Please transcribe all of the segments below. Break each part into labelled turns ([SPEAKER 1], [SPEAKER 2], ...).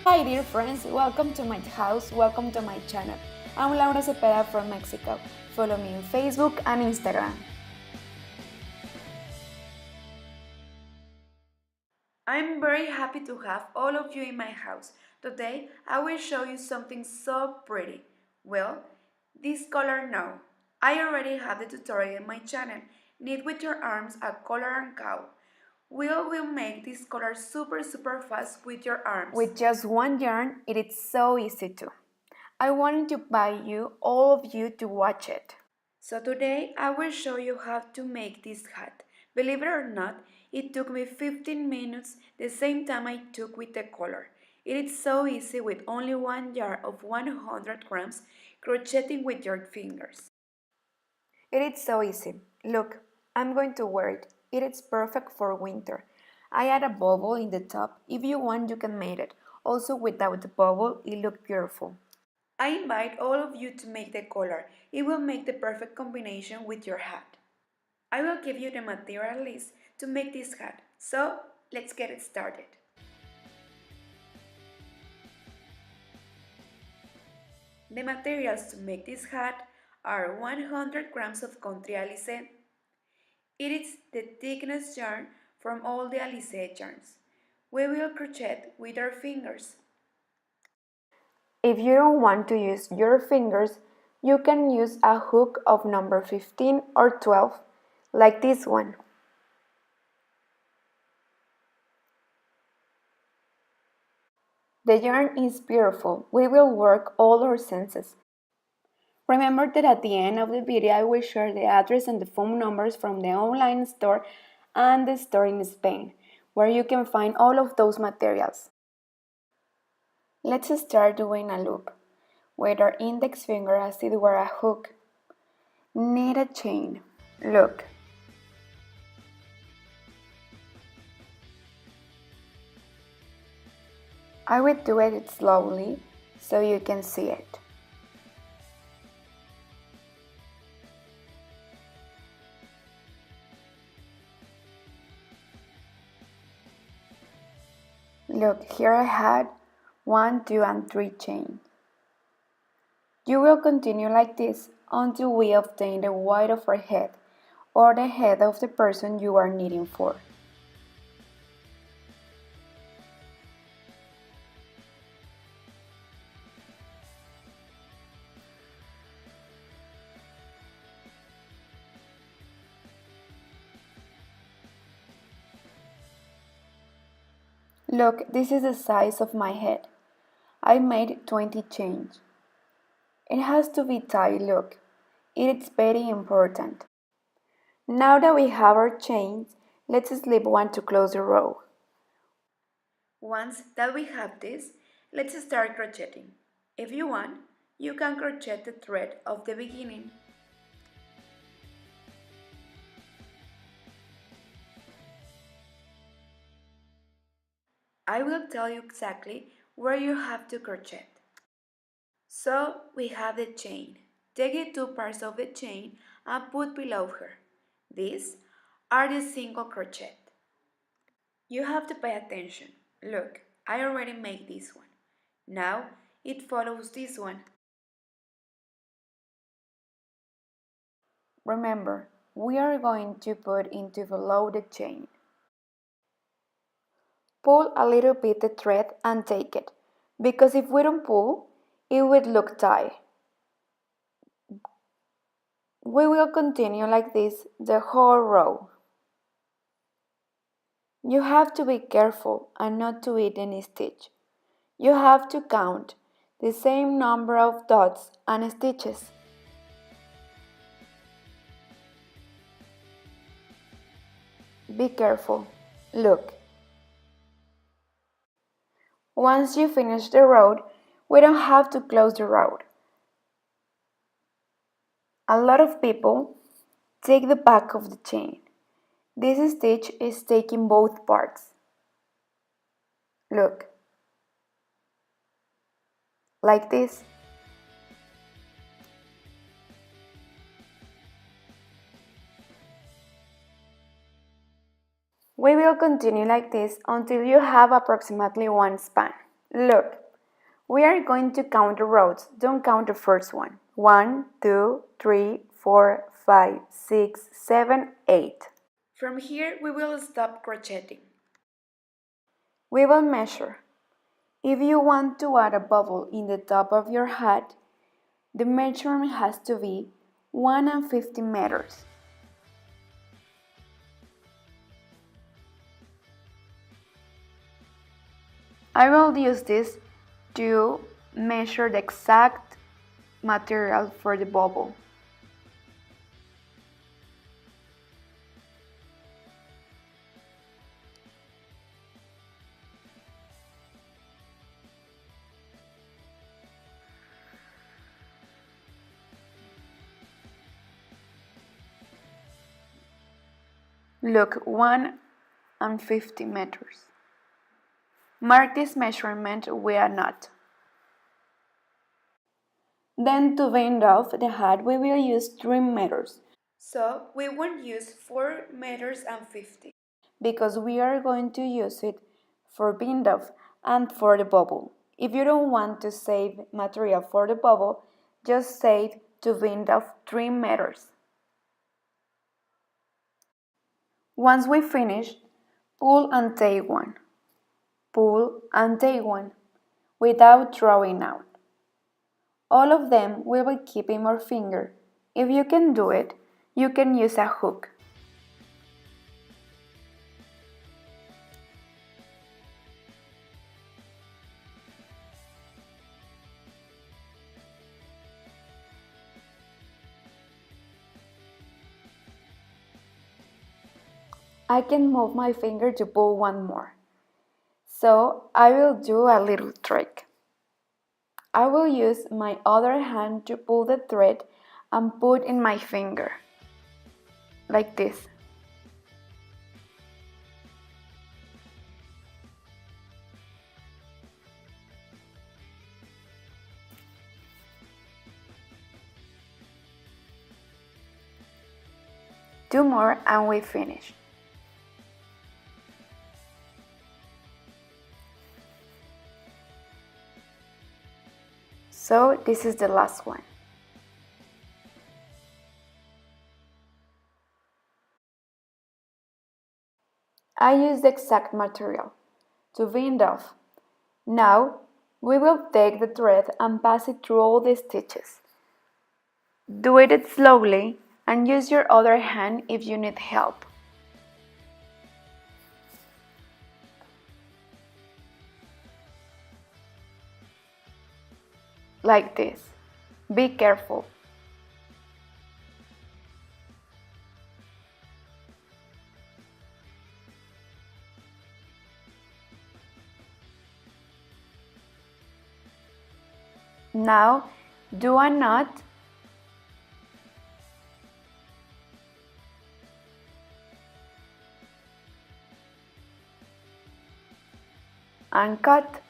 [SPEAKER 1] Hi dear friends, welcome to my house, welcome to my channel. I'm Laura Cepeda from Mexico. Follow me on Facebook and Instagram. I'm very happy to have all of you in my house. Today I will show you something so pretty. Well, this color now. I already have the tutorial in my channel. Knit with your arms a collar and cowl. We will make this color super fast with your arms. With just one yarn, it is so easy too. I wanted to buy you, all of you, to watch it. So today I will show you how to make this hat. Believe it or not, it took me 15 minutes, the same time I took with the collar. It is so easy with only one yarn of 100 grams, crocheting with your fingers. It is so easy. Look, I'm going to wear it. It is perfect for winter. I add a bubble in the top. If you want, you can make it. Also, without the bubble, it looks beautiful. I invite all of you to make the collar. It will make the perfect combination with your hat. I will give you the material list to make this hat. So, let's get it started. The materials to make this hat are 100 grams of country alice. It is the thickest yarn from all the alice yarns. We will crochet with our fingers. If you don't want to use your fingers, you can use a hook of number 15 or 12, like this one. The yarn is beautiful. We will work all our senses. Remember that at the end of the video I will share the address and the phone numbers from the online store and the store in Spain, where you can find all of those materials. Let's start doing a loop, with our index finger as it were a hook. Knit a chain. Look. I will do it slowly so you can see it. Look, here I had 1, 2, and 3 chains. You will continue like this until we obtain the width of our head or the head of the person you are knitting for. Look, this is the size of my head. I made 20 chains. It has to be tied, look. It is very important. Now that we have our chains, let's slip one to close the row. Once that we have this, let's start crocheting. If you want, you can crochet the thread of the beginning. I will tell you exactly where you have to crochet. So we have the chain. Take the two parts of the chain and put below her. These are the single crochet. You have to pay attention. Look, I already made this one. Now it follows this one. Remember, we are going to put into below the chain. Pull a little bit the thread and take it, because if we don't pull, it would look tight. We will continue like this the whole row. You have to be careful and not to eat any stitch. You have to count the same number of dots and stitches. Be careful. Look. Once you finish the row, we don't have to close the row. A lot of people take the back of the chain. This stitch is taking both parts. Look. Like this. We will continue like this until you have approximately one span. Look, we are going to count the rows. Don't count the first one. 1, 2, 3, 4, 5, 6, 7, 8. From here, we will stop crocheting. We will measure. If you want to add a bubble in the top of your hat, the measurement has to be 150 meters. I will use this to measure the exact material for the bubble. Look, 150 meters. Mark this measurement with a knot. Then to bind off the hat, we will use 3 meters. So we won't use 4 meters and 50 because we are going to use it for bind off and for the bubble. If you don't want to save material for the bubble, just save to bind off 3 meters. Once we finish, pull and take one. Pull and take one without drawing out. All of them we will keep in our finger. If you can do it, you can use a hook. I can move my finger to pull one more. So I will do a little trick. I will use my other hand to pull the thread and put in my finger, like this. Two more and we finish. So this is the last one. I use the exact material to bind off. Now we will take the thread and pass it through all the stitches. Do it slowly and use your other hand if you need help. Like this. Be careful. Now do a knot and cut.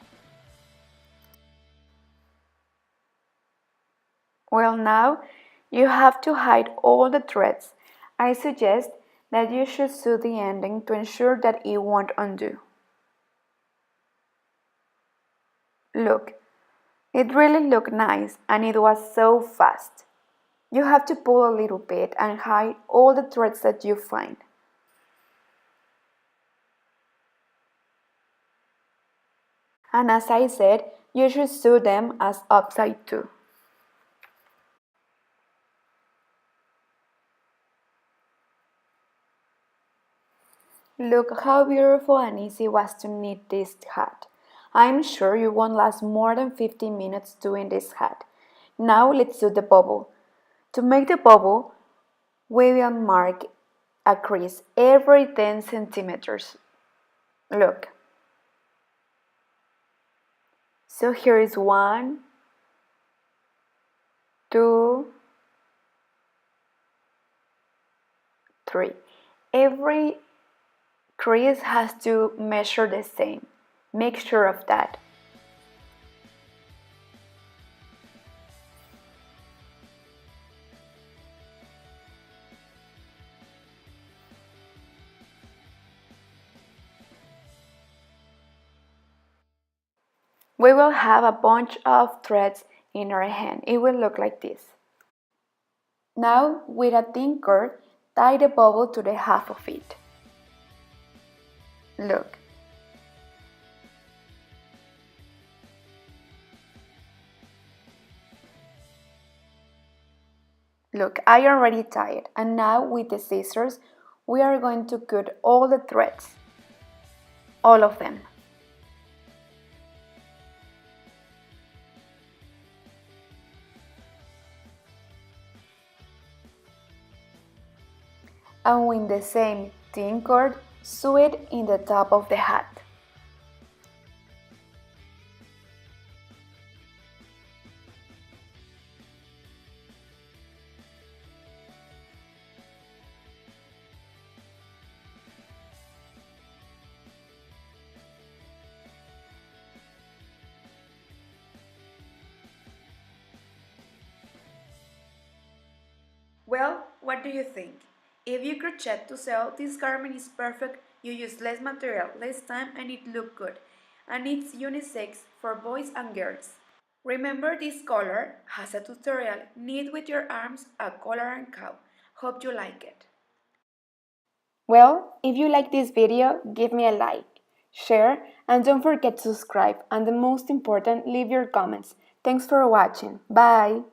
[SPEAKER 1] Well, now you have to hide all the threads. I suggest that you should sew the ending to ensure that it won't undo. Look, it really looked nice and it was so fast. You have to pull a little bit and hide all the threads that you find. And as I said, you should sew them as upside too. Look how beautiful and easy it was to knit this hat. I'm sure you won't last more than 15 minutes doing this hat. Now let's do the bubble. To make the bubble, we will mark a crease every 10 centimeters. Look. So here is 1, 2, 3. Every crease has to measure the same. Make sure of that. We will have a bunch of threads in our hand. It will look like this. Now, with a thin cord, tie the bubble to the half of it. Look. Look, I already tied, and now with the scissors, we are going to cut all the threads. All of them. And with the same thin cord, sew it in the top of the hat. Well, what do you think? If you crochet to sell, this garment is perfect. You use less material, less time, and it looks good. And it's unisex for boys and girls. Remember, this color has a tutorial. Knit with your arms a collar and cow. Hope you like it. Well, if you like this video, give me a like, share, and don't forget to subscribe. And the most important, leave your comments. Thanks for watching. Bye!